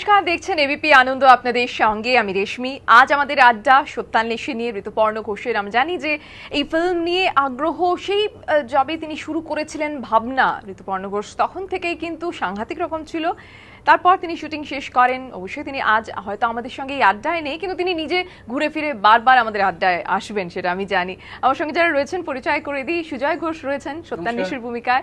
নমস্কার, দেখছেন এবিপি আনন্দ, আপনাদের সঙ্গে আমি রেশমি। আজ আমাদের আড্ডা সত্যান্বেষী নিয়ে ঋতুপর্ণ ঘোষের। আমরা জানি যে এই ফিল্ম নিয়ে আগ্রহ সেই যবে তিনি শুরু করেছিলেন ভাবনা ঋতুপর্ণ ঘোষ, তখন থেকেই কিন্তু সাংঘাতিক রকম ছিল। তারপর তিনি শুটিং শেষ করেন। অবশ্যই তিনি আজ হয়তো আমাদের সঙ্গে এই আড্ডায় নেই, কিন্তু তিনি নিজে ঘুরে ফিরে বারবার আমাদের আড্ডায় আসবেন, সেটা আমি জানি। আমার সঙ্গে যারা রয়েছেন পরিচয় করে দিই। সুজয় ঘোষ রয়েছেন সত্যান্বেষীর ভূমিকায়,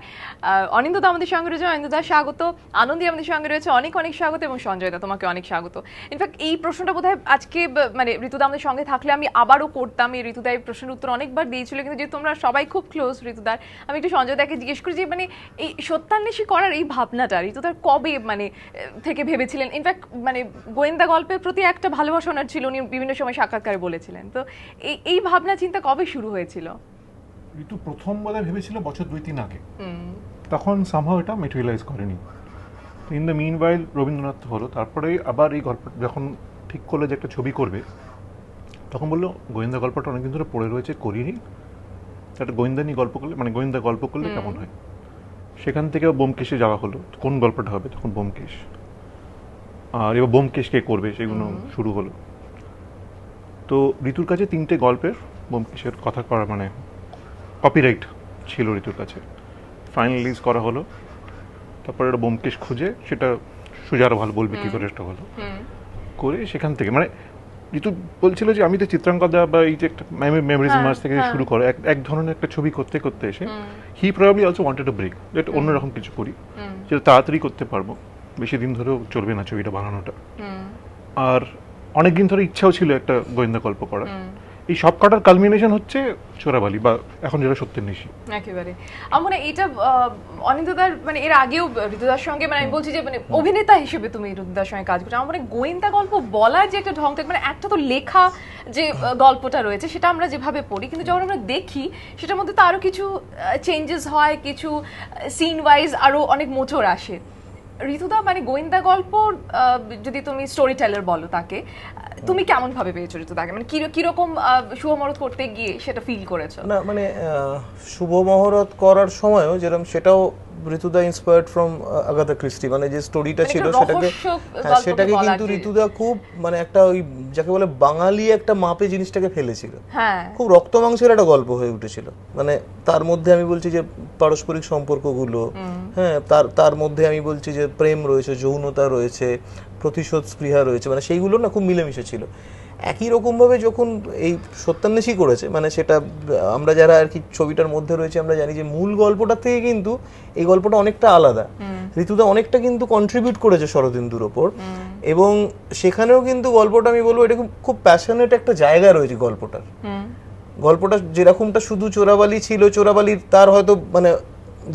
অনিন্দদা আমাদের সঙ্গে রয়েছে, অনিন্দদা স্বাগত। আনন্দী আমাদের সঙ্গে রয়েছে, অনেক অনেক স্বাগত। এবং সঞ্জয় দা, তোমাকে অনেক স্বাগত। ইনফ্যাক্ট এই প্রশ্নটা বোধহয় আজকে মানে ঋতুদা আমাদের সঙ্গে থাকলে আমি আবারও করতাম। এই ঋতুদা এই প্রশ্নের উত্তর অনেকবার দিয়েছিল, কিন্তু যেহেতু তোমরা সবাই খুব ক্লোজ ঋতুদার, আমি একটু সঞ্জয় দাকে জিজ্ঞেস করি যে মানে এই সত্যান্বেষী করার এই ভাবনাটা ঋতুদার কবে মানে থেকে ভেবেছিলেন? ইনফ্যাক্ট মানে গোয়েন্দা গল্পের প্রতি একটা ভালোবাসা ওনার ছিল, উনি বিভিন্ন সময় সাক্ষাৎকারে বলেছিলেন। তো এই ভাবনা চিন্তা কবে শুরু হয়েছিল? ঋতু প্রথম বলে ভেবেছিল বছর 2-3 আগে, তখন সামহাও এটা মেটেরিয়ালাইজ করেনি। ইন দ্য মিন ওয়াইল রবীন্দ্রনাথ হলো, তারপরে আবার এই গল্প যখন ঠিক করলো যে একটা ছবি করবে, তখন বললো গোয়েন্দা গল্পটা অনেকদিন ধরে পড়ে রয়েছে, করিনি, একটা গোয়েন্দা নিয়ে গল্প করলে মানে গোয়েন্দা গল্প করলে কেমন হয়। সেখান থেকে ব্যোমকেশে যাওয়া হলো, কোন গল্পটা হবে, তখন ব্যোমকেশ। আর এবার ব্যোমকেশ কে করবে সেগুলো শুরু হলো। তো ঋতুর কাছে 3টে গল্পের ব্যোমকেশের কথা করা মানে কপিরাইট ছিল ঋতুর কাছে। ফাইনালাইজ করা হলো, তারপরে একটা ব্যোমকেশ খুঁজে, সেটা সুজারও ভালো বলবে কী করে এটা হলো করে, সেখান থেকে মানে ঋতু বলছিল যে আমি তো চিত্রাঙ্কদা বা এই যে একটা মেমোরিজ মার্চ থেকে শুরু করে এক ধরনের একটা ছবি করতে করতে এসে he probably also wanted to break, যেটা অন্যরকম কিছু করি, যেটা তাড়াতাড়ি করতে পারবো, বেশি দিন ধরেও চলবে না ছবিটা বানানোটা। আর অনেকদিন ধরে ইচ্ছাও ছিল একটা গোয়েন্দা গল্প করার। এই সব কটার কালমিনেশন হচ্ছে চোরাবালি, বা এখন যেটা সত্যান্বেষী। একেবারে আমার এটা অনিন্দদার মানে এর আগেও ঋতুদার সঙ্গে মানে আমি বলছি যে মানে অভিনেতা হিসেবে তুমি ঋতুদার সঙ্গে কাজ করছো। আমার মানে গোয়েন্দা গল্প বলার যে একটা ঢং, মানে একটা তো লেখা যে গল্পটা রয়েছে সেটা আমরা যেভাবে পড়ি, কিন্তু যখন আমরা দেখি সেটার মধ্যে তো আরো কিছু চেঞ্জেস হয়, কিছু সিন ওয়াইজ আরো অনেক মোচড় আসে। ঋতুদা মানে গোয়েন্দা গল্প যদি তুমি স্টোরি টেলার বলো তাকে, তুমি কেমন ভাবে পেয়েছো ঋতুদাকে? মানে কিরকম শুভ মহরত করতে গিয়ে সেটা ফিল করেছো? না মানে শুভ মহরত করার সময়ও যেরকম, সেটাও ঋতুদা ইন্সপায়ার্ড ফ্রম আগাথা ক্রিস্টি। মানে যে স্টোরিটা ছিল সেটাকে কিন্তু ঋতুদা খুব মানে একটা ওই যাকে বলে বাঙালি একটা মাপে জিনিসটাকে ফেলেছিল। খুব রক্ত মাংসের একটা গল্প হয়ে উঠেছিল। মানে তার মধ্যে আমি বলছি যে পারস্পরিক সম্পর্কগুলো, হ্যাঁ, তার মধ্যে আমি বলছি যে প্রেম রয়েছে, যৌনতা রয়েছে, প্রতিশোধ স্পৃহা রয়েছে, মানে সেইগুলো না খুব মিলেমিশে ছিল। একই রকমভাবে যখন এই সত্যান্বেষী করেছে, মানে সেটা আমরা যারা আর কি ছবিটার মধ্যে রয়েছে আমরা জানি যে মূল গল্পটা থেকে কিন্তু এই গল্পটা অনেকটা আলাদা। ঋতুদা অনেকটা কিন্তু কন্ট্রিবিউট করেছে শরদিন্দুর ওপর, এবং সেখানেও কিন্তু গল্পটা আমি বলবো এটা খুব প্যাশনেট একটা জায়গা রয়েছে গল্পটার। গল্পটা যেরকমটা শুধু চোরাবালি ছিল, চোরাবালির তার হয়তো মানে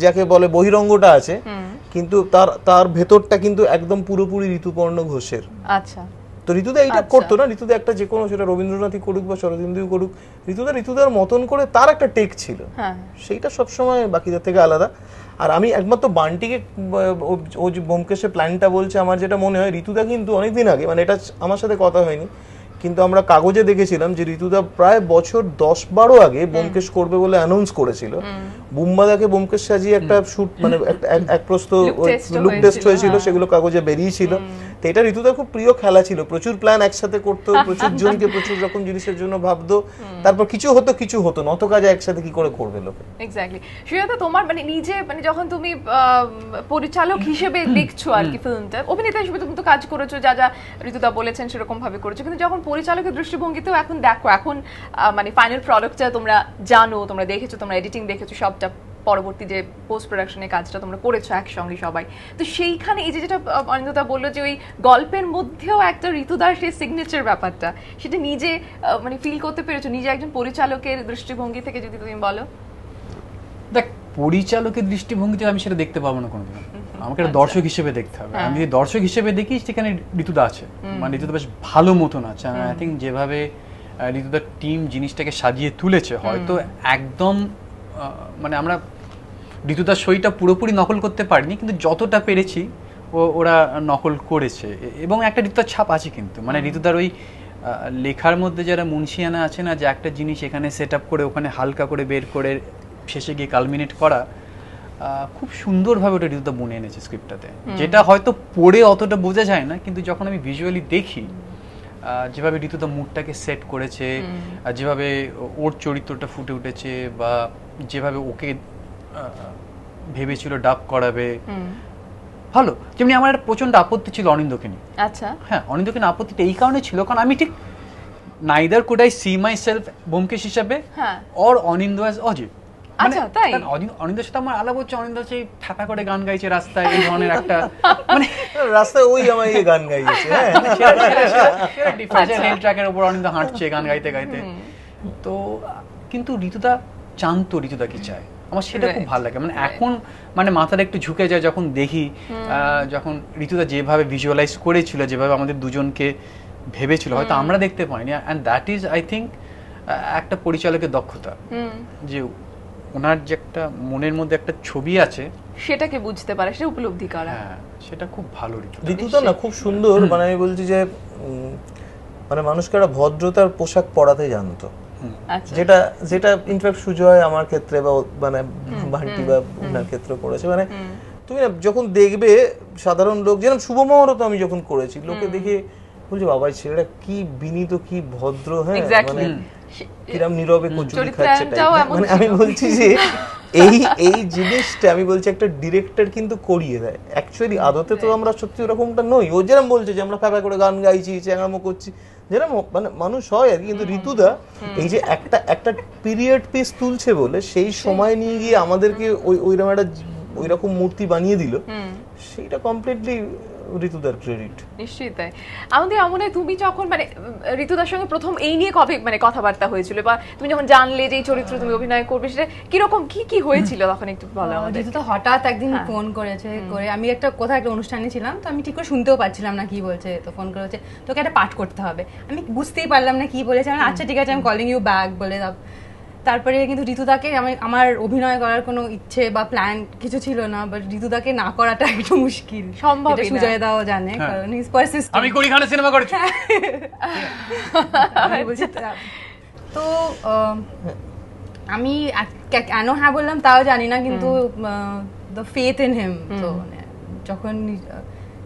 যাকে বলে বহিরঙ্গটা আছে, কিন্তু তার ভেতরটা কিন্তু একদম পুরোপুরি ঋতুপর্ণ ঘোষের। আচ্ছা, তো ঋতুদা এইটা করতো না, ঋতুদা একটা যে কোনো, সেটা রবীন্দ্রনাথই করুক বা শরদিন্দুই করুক, ঋতুদার মতন করে তার একটা টেক ছিল, সেইটা সবসময় বাকিদের থেকে আলাদা। আর আমি একমাত্র বান্টিকে ও যে ব্যোমকেশে প্ল্যানটা বলছে, আমার যেটা মনে হয় ঋতুদা কিন্তু অনেকদিন আগে, মানে এটা আমার সাথে কথা হয়নি কিন্তু আমরা কাগজে দেখেছিলাম যে ঋতুদা প্রায় বছর 10-12 আগে ব্যোমকেশ করবে বলে অ্যানাউন্স করেছিল। বুম্বাদাকে ব্যোমকেশ সাজিয়ে একটা শুট মানে এক প্রস্ত লুক টেস্ট হয়েছিল, সেগুলো কাগজে বেরিয়েছিল। তো এটা ঋতুদার খুব প্রিয় খেলা ছিল, প্রচুর প্ল্যান একসাথে করতো, প্রচুর জনকে প্রচুর রকম জিনিসের জন্য ভাবতো, তারপর কিছু হতো নত কাজে একসাথে কি করে করবে লোকে। এক্স্যাক্টলি। সুজাতা, তোমার মানে নিজে মানে যখন তুমি পরিচালক হিসেবে দেখছো আর কি ফিল্মটা, অভিনেতা হিসেবে তুমি তো কাজ করেছো, যা যা ঋতুদা বলেছেন সেরকম ভাবে করেছো, কিন্তু যখন পরিচালকের দৃষ্টিভঙ্গিতেও এখন দেখো, এখন মানে ফাইনাল প্রোডাক্টটা তোমরা জানো, তোমরা দেখেছো, তোমরা এডিটিং দেখেছো, সবটা পরবর্তী যে পোস্ট প্রোডাকশনের কাজটা তোমরা করেছো একসঙ্গে সবাই, তো সেইখানে এই যে যেটা অনিন্দা বললো যে ওই গল্পের মধ্যেও একটা ঋতুদার সেই সিগনেচার ব্যাপারটা, সেটা নিজে মানে ফিল করতে পেরেছো নিজে একজন পরিচালকের দৃষ্টিভঙ্গি থেকে? যদি তুমি বলো। দেখ, পরিচালকের দৃষ্টিভঙ্গিতে আমি সেটা দেখতে পাবো না কোনোদিন, আমাকে একটা দর্শক হিসেবে দেখতে হবে। আমি যদি দর্শক হিসেবে দেখি সেখানে ঋতুদা আছে, মানে ঋতুদা বেশ ভালো মতন আছে। আই থিঙ্ক যেভাবে ঋতুদার টিম জিনিসটাকে সাজিয়ে তুলেছে, হয়তো একদম মানে আমরা ঋতুদার সইটা পুরোপুরি নকল করতে পারিনি, কিন্তু যতটা পেরেছি ওরা নকল করেছে, এবং একটা ঋতুদার ছাপ আছে কিন্তু। মানে ঋতুদার ওই লেখার মধ্যে যারা মুন্সিয়ানা আছে না, যে একটা জিনিস এখানে সেট আপ করে ওখানে হালকা করে বের করে শেষে গিয়ে কালমিনেট করা, খুব সুন্দরভাবে ওটা ঋতুদা বুনে এনেছে স্ক্রিপ্টটাতে, যেটা হয়তো পড়ে অতটা বোঝা যায় না, কিন্তু যখন আমি ভিজুয়ালি দেখি যেভাবে ঋতুদা মুডটাকে সেট করেছে, যেভাবে ওর চরিত্রটা ফুটে উঠেছে, বা যেভাবে ওকে ভেবেছিল ডাব করাবে, ভালো। যেমনি আমার একটা প্রচন্ড আপত্তি ছিল অনিন্দকে নিয়ে। আচ্ছা, হ্যাঁ, অনিন্দকে নিয়ে আপত্তিটা এই কারণে ছিল কারণ আমি ঠিক neither could I see myself Byomkesh হিসাবে অর অনিন্দ অ্যাজ অজিত। আচ্ছা, তাই অনিন্দের সাথে আমার আলাপ হচ্ছে, অনিন্দ সেই ঠাপা করে গান গাইছে রাস্তায়, এই ধরনের একটা মানে রাস্তায় ওই আমায় গান গাইছে, হ্যাঁ ডিফারেন্ট হিল ট্র্যাকের উপর অনিন্দ হাঁটছে গান গাইতে গাইতে। তো কিন্তু ঋতুদা জানতো ঋতুদা কি চায়, আমার সেটা খুব ভালো লাগে। মানে এখন মানে মাথাটা একটু ঝুঁকে যায় যখন দেখি, যখন ঋতুদা যেভাবে ভিজুয়ালাইজ করেছিল, যেভাবে আমাদের দুজনকে ভেবেছিল, হয়তো আমরা দেখতে পাইনি। And that is I think একটা পরিচালকের দক্ষতা, যে ওনার যে একটা মনের মধ্যে একটা ছবি আছে সেটাকে বুঝতে পারে, সেটা উপলব্ধি করা, হ্যাঁ সেটা খুব ভালো। ঋতুদা না খুব সুন্দর, মানে আমি বলছি যে মানে মানুষকে একটা ভদ্রতার পোশাক পরাতে জানতো, যেটা যেটা ইনফ্যাক্ট সুজয় আমার ক্ষেত্রে বা মানে ভান্টি বা ওনার ক্ষেত্রে করেছে। মানে তুমি না যখন দেখবে সাধারণ লোক, যেরকম শুভমোহরও তো আমি যখন করেছি, লোকে দেখে বলছে বাবা ছেলেটা কি বিনীত, কি ভদ্র, হ্যাঁ মানে কিরম নীরবে কচুরি খাচ্ছে। মানে আমি বলছি যে এই জিনিসটা আমি বলছি একটা ডিরেক্টর কিন্তু করিয়ে দেয়। অ্যাকচুয়ালি আদতে তো আমরা সত্যি ওরকমটা নই। ও যেরকম বলছে যে আমরা ফ্যাপা করে গান গাইছি, চ্যাংড়ামো করছি, যেরকম মানে মানুষ হয় আর কি, কিন্তু ঋতুদা এই যে একটা পিরিয়ড পিস তুলছে বলে সেই সময় নিয়ে গিয়ে আমাদেরকে ওইরকম একটা ওইরকম মূর্তি বানিয়ে দিল, সেইটা কমপ্লিটলি ঋতুদার ক্রেডিট। নিশ্চয়ই তাই। আমাদের মনে হয় তুমি যখন মানে ঋতুদার সঙ্গে প্রথম এই নিয়ে কবে মানে কথাবার্তা হয়েছিল, বা তুমি যখন জানলে যে এই চরিত্র তুমি অভিনয় করবে, সেটা কিরকম কি হয়েছিল তখন একটু বলো আমাদের। ঋতুদা হঠাৎ একদিন ফোন করেছে, করে আমি কোথাও একটা অনুষ্ঠানে ছিলাম, তো আমি ঠিক করে শুনতেও পাচ্ছিলাম না কি বলছে, তো ফোন করেছে তোকে একটা পাঠ করতে হবে। আমি বুঝতেই পারলাম না কি বলেছে, আচ্ছা ঠিক আছে আমি কলিং ইউ ব্যাক বলে। তারপরে কিন্তু ঋতুদাকে আমার অভিনয় করার কোনো ইচ্ছে বা প্ল্যান কিছু ছিল না, বাট ঋতুদাকে না করাটা একটু মুশকিল, সম্ভব না। সুজয় দাও জানে, কারণ হি ইজ পারসিস্টেন্ট। আমি কুড়িখানা সিনেমা করেছি, আমি বলছি তো আমি কেন হ্যাঁ বললাম তাও জানি না, কিন্তু দ্য ফেথ ইন হিম, তো যখন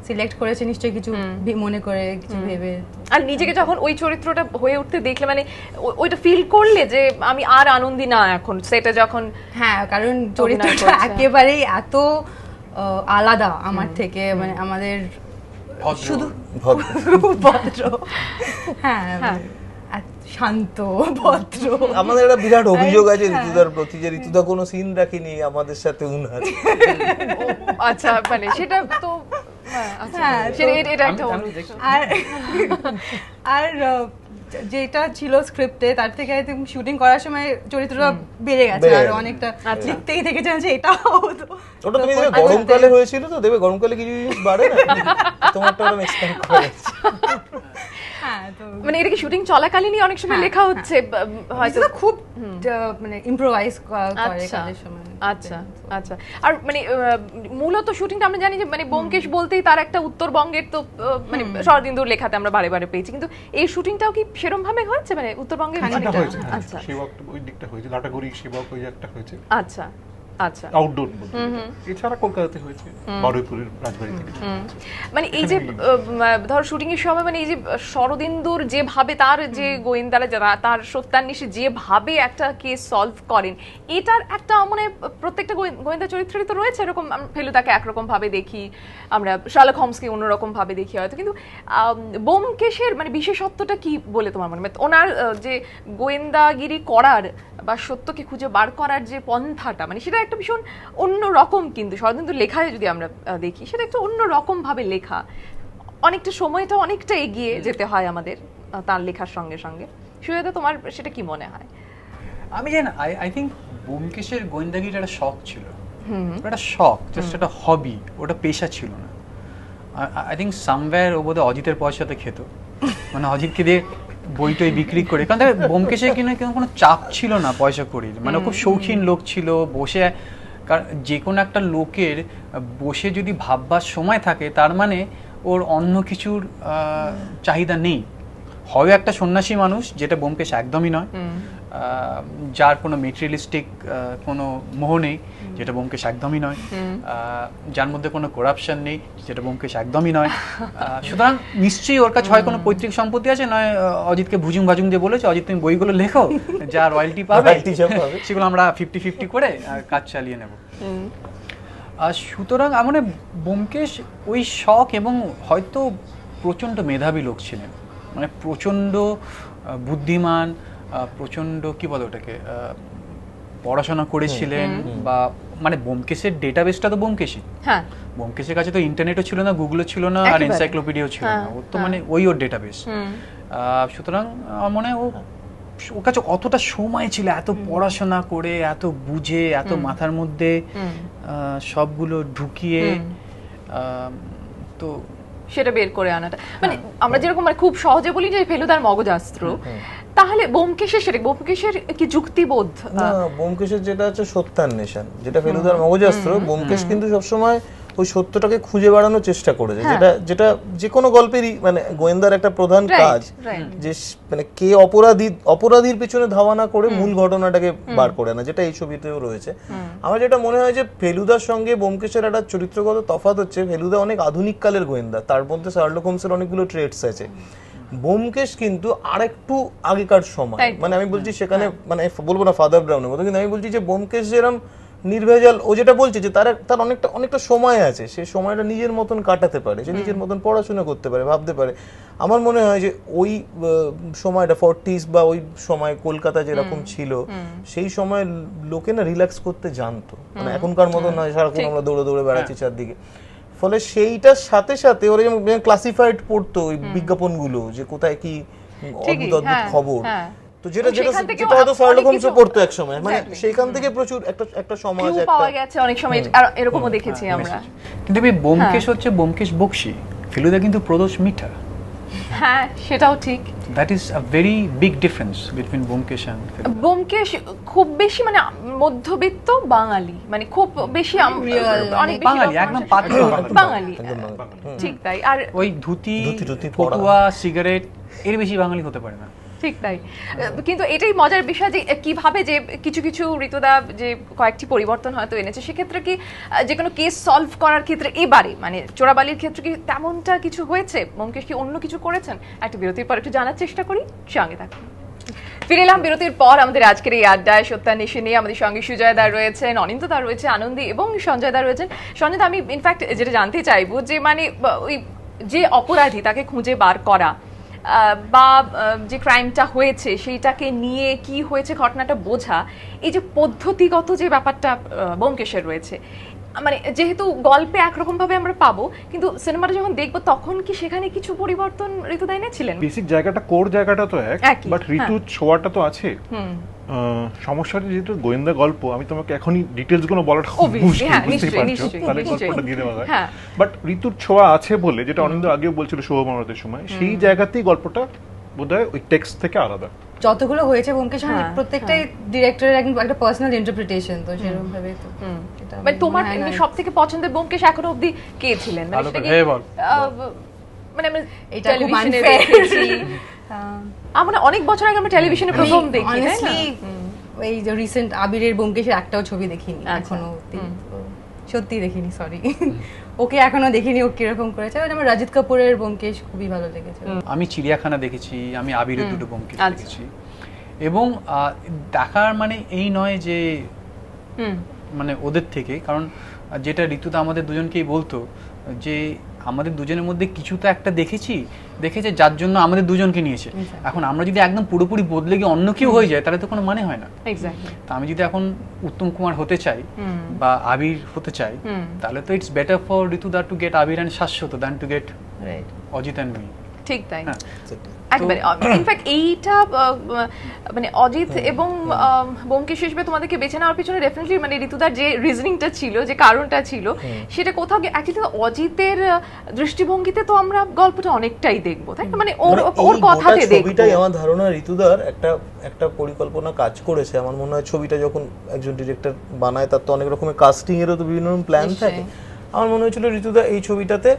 সিলেক্ট করেছে নিশ্চয়ই কিছু মনে করে, কিছু ভেবে। আর নিজেকে যখন ওই চরিত্রটা হয়ে উঠতে দেখলে, মানে ওইটা ফিল করলে যে আমি আর আনন্দী না এখন সেটা যখন। হ্যাঁ, কারণ চরিত্রটা একেবারেই এত আলাদা আমার থেকে, মানে আমাদের শুধু ভদ্র, হ্যাঁ শান্ত ভদ্র। আমাদের একটা বিরাট অভিযোগ আছে ঋতুদার প্রতি, যে ঋতুদা কোনো সিন রাখেনি আমাদের সাথে উনার। আচ্ছা, মানে সেটা তো আর যেটা ছিল স্ক্রিপ্টে তার থেকে আই থিংক শুটিং করার সময় চরিত্রটা বেড়ে গেছে, আর অনেকটা লিখতেই থেকেছে যে এটা হতো। ওটা তুমি দেখবে গরমকালে হয়েছিল, তো দেখবে গরমকালে কিছু জিনিস বাড়ে না, তোমারটা ওরকম এক্সপেক্ট করেছে। মানে এটা কি শুটিং চলাকালীনই অনেক সময় লেখা হচ্ছে, হয়তো খুব মানে ইমপ্রোভাইজ করে কাজের সময়। আচ্ছা আচ্ছা। আর মানে মূলত শুটিংটা আমরা জানি যে মানে ব্যোমকেশ বলতেই তার একটা উত্তরবঙ্গের তো মানে শরদিন্দুর লেখাতে আমরা বারে বারে পেয়েছি, কিন্তু এই শুটিংটাও কি সেরকম ভাবে হয়েছে, মানে উত্তরবঙ্গে? আচ্ছা, সেবক ওই দিকটা হয়েছে, লাটাগুড়ি সেবক ওই একটা হয়েছে। আচ্ছা আচ্ছা, আউটডোর বলতে, এছাড়া কলকাতাতে হয়েছে বারুইপুরের রাজবাড়ি থেকে। মানে এই যে ধর শুটিং এর সময় মানে এই যে শরদিন্দুর যেভাবে তার যে গোয়েন্দারা যারা তার সত্যান্বেষী যেভাবে একটা কেস সলভ করেন, এটার একটা মানে প্রত্যেকটা গোয়েন্দা চরিত্রই তো রয়েছে এরকম। ফেলুদাকে একরকম ভাবে দেখি আমরা, শার্লক হোমসকে অন্যরকম ভাবে দেখি হয়তো, কিন্তু ব্যোমকেশের মানে বিশেষত্বটা কি বলে তোমার মনে হয়? ওনার যে গোয়েন্দাগিরি করার বা সত্যকে খুঁজে বার করার যে পন্থাটা, মানে সেটা একটা ভীষণ অন্য রকম। কিন্তু শরদিন্দুর লেখায় যদি আমরা দেখি, সেটা একটা অন্য রকম ভাবে লেখা, অনেকটা সময়টা অনেকটা এগিয়ে যেতে হয় আমাদের তার লেখার সঙ্গে সঙ্গে। সুজয়দা, তোমার সেটা কি মনে হয়? আমি জানি আই থিঙ্ক ব্যোমকেশের গোয়েন্দাগিরিটা একটা শখ ছিল, একটা শখ, জাস্ট একটা হবি, ওটা পেশা ছিল না। আই থিঙ্ক সামওয়্যার ও বোধহয় অজিতের পয়সাতে খেত, মানে অজিতকে দিয়ে বইটই বিক্রি করে, কারণ ব্যোমকেশের কিনা কোনো চাপ ছিল না পয়সা করির, মানে খুব শৌখিন লোক ছিল। বসে যে কোনো একটা লোকের বসে যদি ভাববার সময় থাকে, তার মানে ওর অন্য কিছুর চাহিদা নেই। হয় একটা সন্ন্যাসী মানুষ, যেটা ব্যোমকেশ একদমই নয়, যার কোনো মেটেরিয়ালিস্টিক কোনো মোহ নেই, যেটা ব্যোমকেশ একদমই নয়, যার মধ্যে কোনো করাপশন নেই, যেটা ব্যোমকেশ একদমই নয়। সুতরাং নিশ্চয়ই ওর কাছে হয় কোনো পৈতৃক সম্পত্তি আছে, নয় অজিতকে ভুজুং ভাজুং দিয়ে বলেছে অজিত তুমি বইগুলো লেখো, যা রয়্যালটি পাবে সেগুলো আমরা 50-50 করে কাজ চালিয়ে নেব। সুতরাং মানে ব্যোমকেশ ওই শখ, এবং হয়তো প্রচণ্ড মেধাবী লোক ছিলেন, মানে প্রচণ্ড বুদ্ধিমান, প্রচণ্ড কি বলে ওটাকে, পড়াশোনা করেছিলেন, বা মানে ব্যোমকেশের ডেটাবেসটা তো ব্যোমকেশই, ব্যোমকেশের কাছে তো ইন্টারনেটও ছিল না, গুগলও ছিল না, আর এনসাইক্লোপিডিয়াও ছিল না, ওর তো মানে ওর ডেটাবেস। সুতরাং মনে হয় ওর কাছে অতটা সময় ছিল এত পড়াশোনা করে, এত বুঝে, এত মাথার মধ্যে সবগুলো ঢুকিয়ে তো সেটা বের করে আনাটা, মানে আমরা যেরকম মানে খুব সহজে বলি যে ফেলুদার মগজাস্ত্র, তাহলে ব্যোমকেশের সেটা ব্যোমকেশের কি যুক্তিবোধ না, ব্যোমকেশের যেটা আছে সত্যান্বেষণ, যেটা ফেলুদার মগজাস্ত্র, ব্যোমকেশ কিন্তু সবসময় ওই সত্যটাকে খুঁজে বেড়ানোর চেষ্টা করেছে, যেটা যেটা যে কোনো গল্পেরই মানে গোয়েন্দার একটা প্রধান কাজ, যে মানে কে অপরাধীর পেছনে ধাওয়া না করে মূল ঘটনাটাকে বার করে না, যেটা এই ছবিতেও রয়েছে। আমার যেটা মনে হয় যে ফেলুদার সঙ্গে ব্যোমকেশের একটা চরিত্রগত তফাৎ হচ্ছে, ফেলুদা অনেক আধুনিক কালের গোয়েন্দা, তার মধ্যে শার্লক হোমসের অনেকগুলো ট্রেটস আছে, ব্যোমকেশ কিন্তু আরেকটু আগেকার সময়, মানে আমি বলছি সেখানে মানে বলবো না ফাদার ব্রাউনের মতো, কিন্তু আমি বলছি যে ব্যোমকেশ যেরকম নির্ভেজাল, ও যেটা বলছে যে তার অনেকটা সময় আছে, সে সময়টা নিজের মতন কাটাতে পারে, সে নিজের মতন পড়াশোনা করতে পারে, ভাবতে পারে। আমার মনে হয় যে ওই সময়টা 40s বা ওই সময় কলকাতা যেরকম ছিল, সেই সময় লোকে না রিল্যাক্স করতে জানতো, মানে এখনকার মতো নয় সারাক্ষণ আমরা দৌড়ে দৌড়ে বেড়াচ্ছি চারদিকে। ফলে সেইটার সাথে সাথে ওরা যেমন ক্লাসিফাইড পড়তো ওই বিজ্ঞাপনগুলো, যে কোথায় কি অদ্ভুত অদ্ভুত খবর, তো যেটা হয়তো শার্লক হোমসও পড়তো এক সময়, মানে সেইখান থেকে প্রচুর একটা সমাজ পাওয়া গেছে অনেক সময়, এরকমও দেখেছি আমরা। কিন্তু ব্যোমকেশ হচ্ছে ব্যোমকেশ বক্সি, ফেলুদা কিন্তু প্রদোষ মিঠা। হ্যাঁ, সেটাও ঠিক। That is a very big difference between Byomkesh and Feluda. Byomkesh খুব বেশি মানে মধ্যবিত্ত বাঙালি, মানে খুব বেশি অনেক বেশি বাঙালি, একদম পাতলা বাঙালি, ঠিক তাই। আর ওই ধুতি ফতুয়া সিগারেট এর বেশি বাঙালি হতে পারে না, ঠিক তাই। কিন্তু এটাই মজার বিষয় যে কিভাবে যে কিছু কিছু ঋতুদা যে কয়েকটি পরিবর্তন হয়তো এনেছে, সেক্ষেত্রে কি যে কোনো কেস সলভ করার ক্ষেত্রে এবারে মানে চোরাবালির ক্ষেত্রে কি তেমনটা কিছু হয়েছে? ব্যোমকেশ কি অন্য কিছু করেছেন? একটা বিরতির পর একটু জানার চেষ্টা করি, সঙ্গে থাকুন। ফিরে এলাম বিরতির পর আমাদের আজকের এই আড্ডায় সত্যান্বেষী নিয়ে। আমাদের সঙ্গে সুজয় দা রয়েছেন, অনিন্দ দা রয়েছে, আনন্দী এবং সঞ্জয় দা রয়েছেন। সঞ্জয় দা, আমি ইনফ্যাক্ট যেটা জানতে চাইবো যে মানে ওই যে অপরাধী তাকে খুঁজে বার করা বা যে ক্রাইমটা হয়েছে সেইটাকে নিয়ে কি হয়েছে ঘটনাটা বোঝা, এই যে পদ্ধতিগত যে ব্যাপারটা ব্যোমকেশের রয়েছে, মানে যেহেতু গল্পে একরকম ভাবে আমরা পাবো, কিন্তু সিনেমাটা যখন দেখবো তখন কি সেখানে কিছু পরিবর্তন ঋতুদা এনেছিলেন? বেসিক জায়গাটা, কোর জায়গাটা তো এক, বাট ঋতুর ছোঁয়াটা তো আছে। সমস্যাটা যেহেতু গোয়েন্দা গল্প, আমি তোমাকে এখনই ডিটেলস গুলো বলাটা মুশকিল, বুঝতেই পারছো, তাহলে গল্পটা দিয়ে দেওয়া হয়। বাট ঋতুর ছোঁয়া আছে বলে, যেটা অনিন্দ আগেও বলছিল শুভ মহরতের সময়, সেই জায়গাতেই গল্পটা বোধহয় ওই টেক্সট থেকে আলাদা। যতগুলো হয়েছে ব্যোমকেশ প্রত্যেকটাই ডিরেক্টরের একটা পার্সোনাল ইন্টারপ্রিটেশন, তো সেরকম ভাবে তো এটা মানে তোমার সবথেকে পছন্দের ব্যোমকেশ এখনো অবধি কে ছিলেন? মানে সেটা কি মানে আমরা এটা টেলিভিশনে দেখেছি, আমরা অনেক বছর আগে আমরা টেলিভিশনে প্রথম দেখি, অনেস্টলি এই যে রিসেন্ট আবিরের ব্যোমকেশের একটাও ছবি দেখিনি এখনো, সত্যি দেখিনি, সরি ওকে এখনো দেখিনি, ও কিরকম করেছে। আমার রাজিত কাপুরের ব্যোমকেশ খুবই ভালো লেগেছে। আমি চিড়িয়াখানা দেখেছি, আমি আবিরের দুটো ব্যোমকেশ দেখেছি, এবং দেখার মানে এই নয় যে মানে ওদের থেকে, কারণ যেটা ঋতুদা আমাদের দুজনকেই বলতো যে আমাদের দুজনের মধ্যে কিছু তো একটা দেখেছে যার জন্য আমাদের দুজনকে নিয়েছে। এখন আমরা যদি একদম পুরোপুরি বদলে গিয়ে অন্য কেউ হয়ে যায়, তাহলে তো কোনো মানে হয় না। তা আমি যদি এখন উত্তম কুমার হতে চাই বা আবির হতে চাই, তাহলে তো ইটস বেটার ফর ঋতুদা to get Abir and Saswata than to get Ajit and me. ঠিক তাই, একবারে। ইনফ্যাক্ট এইটা মানে অজিত এবং ব্যোমকেশ হিসেবে তোমাদেরকে বেছে নেওয়ার পিছনে ডেফিনেটলি মানে ঋতুদার যে রিজনিংটা ছিল, যে কারণটা ছিল, সেটা কোথাও অ্যাকচুয়ালি অজিতের দৃষ্টিভঙ্গিতে তো আমরা গল্পটা অনেকটাই দেখবো, তাই না? মানে ওর কথাতে দেখবো। ছবিটাই আমার ধারণা ঋতুদার একটা পরিকল্পনা কাজ করেছে। আমার মনে হয় ছবিটা যখন একজন ডিরেক্টর বানায়, তার তো অনেক রকমের কাস্টিং এরও তো বিভিন্ন রকম প্ল্যান থাকে। আমার মনে হয়েছিল ঋতুদা এই ছবিটাতে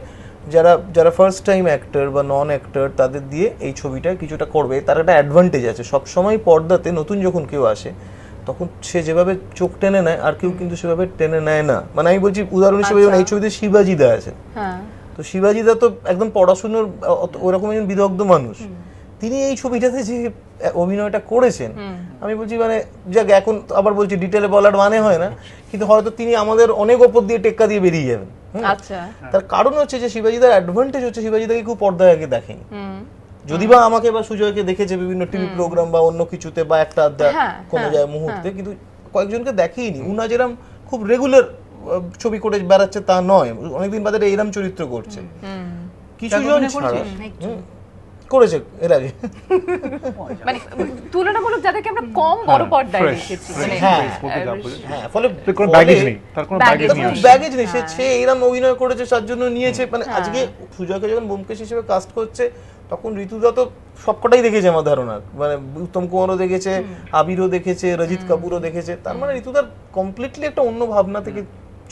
যারা যারা ফার্স্ট টাইম অ্যাক্টর বা নন অ্যাক্টর তাদের দিয়ে এই ছবিটা কিছুটা করবে, তার একটা অ্যাডভান্টেজ আছে। সবসময় পর্দাতে নতুন যখন কেউ আসে তখন সে যেভাবে চোখ টেনে নেয় আর কেউ কিন্তু সেভাবে টেনে নেয় না। মানে আমি বলছি উদাহরণ হিসেবে যেমন এই ছবিতে শিবাজিদা আছেন, তো শিবাজিদা তো একদম পড়াশুনোর ওরকম একজন বিদগ্ধ মানুষ, তিনি এই ছবিটাতে যে অভিনয়টা করেছেন আমি বলছি মানে যাক, এখন আবার বলছি ডিটেলে বলার মানে হয় না, কিন্তু হয়তো তিনি আমাদের অনেক ওপর দিয়ে টেক্কা দিয়ে বেরিয়ে যাবেন। আচ্ছা, তার কারণ হচ্ছে যে শিবাজিদার অ্যাডভান্টেজ হচ্ছে শিবাজিদাকে খুব পর্দায় আগে দেখেনি, যদি বা আমাকে বা সুজয়কে দেখেছে বিভিন্ন টিভি প্রোগ্রাম বা অন্য কিছুতে বা একটা আধা কোনো যায় মুহূর্তে, কিন্তু কয়েকজনকে দেখেইনি। উনা যেরকম খুব রেগুলার ছবি করে বেড়াচ্ছে তা নয়, অনেকদিন বাদে এরম চরিত্র করছে। কিছুজন ছাড়া করেছে এর আগে, মানে তুলনামূলক যাদেরকে আমরা কম বড় পর্দায় দেখেছি, মানে হ্যাঁ, ফলে কোনো ব্যাগেজ নেই, তার কোনো ব্যাগেজ নেই, ব্যাগেজ নেই, সে এরকম অভিনয় করেছে তার জন্য নিয়েছে। মানে আজকে সুজয়কে যখন ব্যোমকেশ হিসেবে কাস্ট করছে তখন ঋতুদা তো সবকটাই দেখেছে আমার ধারণা, মানে উত্তম কুমারও দেখেছে, আবিরও দেখেছে, রজিত কাপুরও দেখেছে, তার মানে ঋতুদার কমপ্লিটলি একটা অন্য ভাবনা থেকে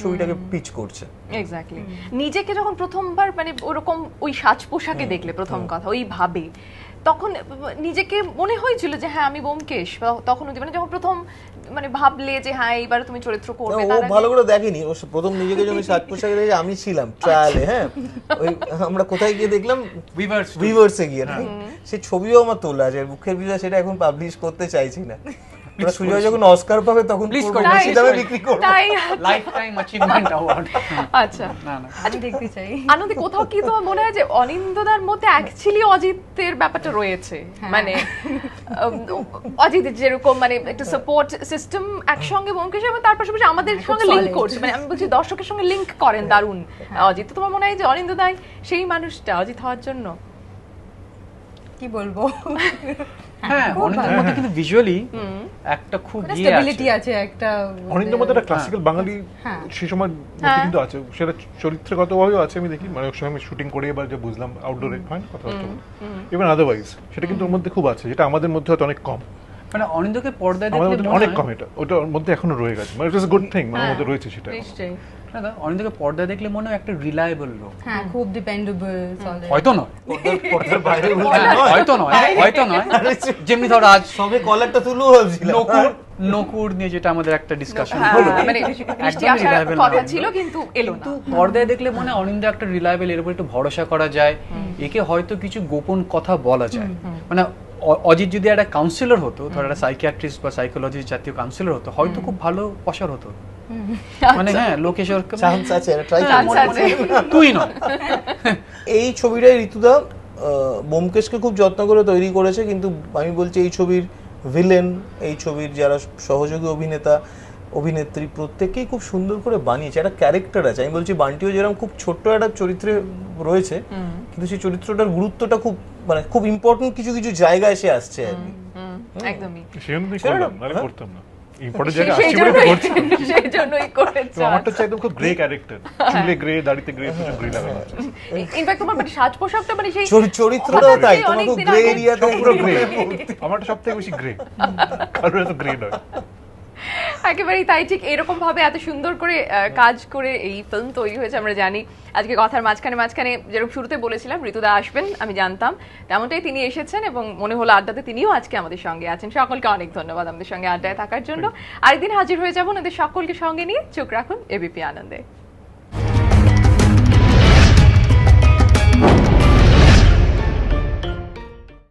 ছবিটাকে পিচ করছে। এক্স্যাক্টলি। নিজেকে যখন প্রথমবার মানে ওরকম ওই সাজ পোশাকে দেখলে প্রথম কথা ওই ভাবে, তখন নিজেকে মনে হয়েছিল যে হ্যাঁ আমি ব্যোমকেশ, তখন মানে যখন প্রথম মানে ভাবলে যে হ্যাঁ এইবারে তুমি চরিত্র করবে? ও ভালো করে দেখেনি, ও প্রথম নিজেকে যখন সাজ পোশাকে দেখে আমি ছিলাম ট্রায়ালে, হ্যাঁ ওই আমরা কোথায় গিয়ে দেখলাম, ভিভার্সে গিয়ে, সেই ছবিও আমার তোলা আছে, মুখের বিষয় সেটা এখন পাবলিশ করতে চাইছি না। সুজয় যখন অস্কার পাবে তখন বেশি দামে বিক্রি করব, লাইফ টাইম অ্যাচিভমেন্ট অ্যাওয়ার্ড। আচ্ছা, না না আমি দেখতে চাই। আনন্দে কোথাও কি তোমার মনে হয় যে অনিন্দদার মধ্যে অ্যাকচুয়ালি অজিতের ব্যাপারটা রয়েছে? মানে অজিতের যেরকম মানে একটা সাপোর্ট সিস্টেম একসঙ্গে ব্যোমকেশ এবং তার পাশাপাশি আমাদের সঙ্গে লিংক করছে, মানে আমি বলছি দর্শকের সঙ্গে লিংক করেন দারুণ অজিত। তোমার মনে হয় যে অনিন্দদাই সেই মানুষটা অজিত হওয়ার জন্য? কি বলবো, হ্যাঁ অনিন্দের মধ্যে কিন্তু ভিজুয়ালি একটা খুব স্টেবিলিটি আছে, একটা অনিন্দের মধ্যে একটা ক্লাসিক্যাল বাঙালি সেই সময় কিন্তু আছে, সেটা চরিত্রগতভাবেও আছে। আমি দেখি মানে ওই সময় আমি শুটিং করে এবার যে বুঝলাম আউটডোরে হয় না কথাবার্তা, ইভেন আদারওয়াইজ সেটা কিন্তু ওর মধ্যে খুব আছে, যেটা আমাদের মধ্যে হয়তো অনেক কম। মানে অনিন্দকে পর্দায় দেখলে অনেক কম, এটা ওটা ওর মধ্যে এখনো রয়ে গেছে, মানে it is a good thing, মানে মধ্যে রয়েছে সেটা। নিশ্চয়ই অনিন্দকে পর্দায় দেখলে মনে হয় একটা রিলায়েবল লোক, হ্যাঁ খুব ডিপেন্ডেবল, সলিড। হয়তো নয়, পর্দার বাইরে হয়তো নয়, যেমনি ধর আজ সবে কলারটা তুলু ভাবছিলাম নকুর নিয়ে যেটা আমাদের একটা ডিসকাশন হলো, হলো, মানে বৃষ্টি আসার কথা ছিল কিন্তু এলো না। পর্দায় দেখলে মনে হয় অনিন্দ একটা রিলায়েবল, এর উপর একটু ভরসা করা যায়, একে হয়তো কিছু গোপন কথা বলা যায়। মানে অজিত যদি একটা কাউন্সিলর হতো, ধর একটা সাইকিয়াট্রিস্ট বা সাইকোলজিস্ট জাতীয় কাউন্সিলর হতো, হয়তো খুব ভালো পসার হতো, মানে হ্যাঁ লোকেশ্বর চান্স আছে, ট্রাই তুই নয়। এই ছবিটাই ঋতুদা ব্যোমকেশকে খুব যত্ন করে তৈরি করেছে, কিন্তু আমি বলছি এই ছবির ভিলেন, এই ছবির যারা সহযোগী অভিনেতা অভিনেত্রী প্রত্যেককেই খুব সুন্দর করে বানিয়েছে, একটা ক্যারেক্টার আছে। আমি বলছি বান্টিও যেরকম খুব ছোট্ট একটা চরিত্রে রয়েছে, কিন্তু সেই চরিত্রটার গুরুত্বটা খুব মানে খুব ইম্পর্টেন্ট কিছু কিছু জায়গায় এসে আসছে আর কি। একদমই সেজন্যই করলাম, নাহলে করতাম না। ইম্পর্টেন্ট জায়গা আসছে বলে করছি, সেজন্যই করেছে। আমারটা চাই একদম খুব গ্রে ক্যারেক্টার, চুলে গ্রে, দাড়িতে গ্রে, কিছু গ্রে লাগানো আছে। ইনফ্যাক্ট তোমার মানে সাজ পোশাকটা মানে সেই চরিত্রটাও তাই, তোমার খুব গ্রে এরিয়াতে পুরো গ্রে, আমারটা সবথেকে বেশি গ্রে, কারণ এত গ্রে নয়। একেবারেই তাই, ঠিক এরকম ভাবে এত সুন্দর করে কাজ করে এই ফিল্ম তৈরি হয়েছে আমরা জানি। আজকে কথার মাঝখানে যেরকম শুরুতে বলেছিলাম ঋতুদা আসবেন, আমি জানতাম তেমনটাই তিনি এসেছেন এবং মনে হলো আড্ডাতে তিনিও আজকে আমাদের সঙ্গে আছেন। সকলকে অনেক ধন্যবাদ আমাদের সঙ্গে আড্ডায় থাকার জন্য। আরেকদিন হাজির হয়ে যাবো, ওদের সকলকে সঙ্গে নিয়ে। চোখ রাখুন এবিপি আনন্দে।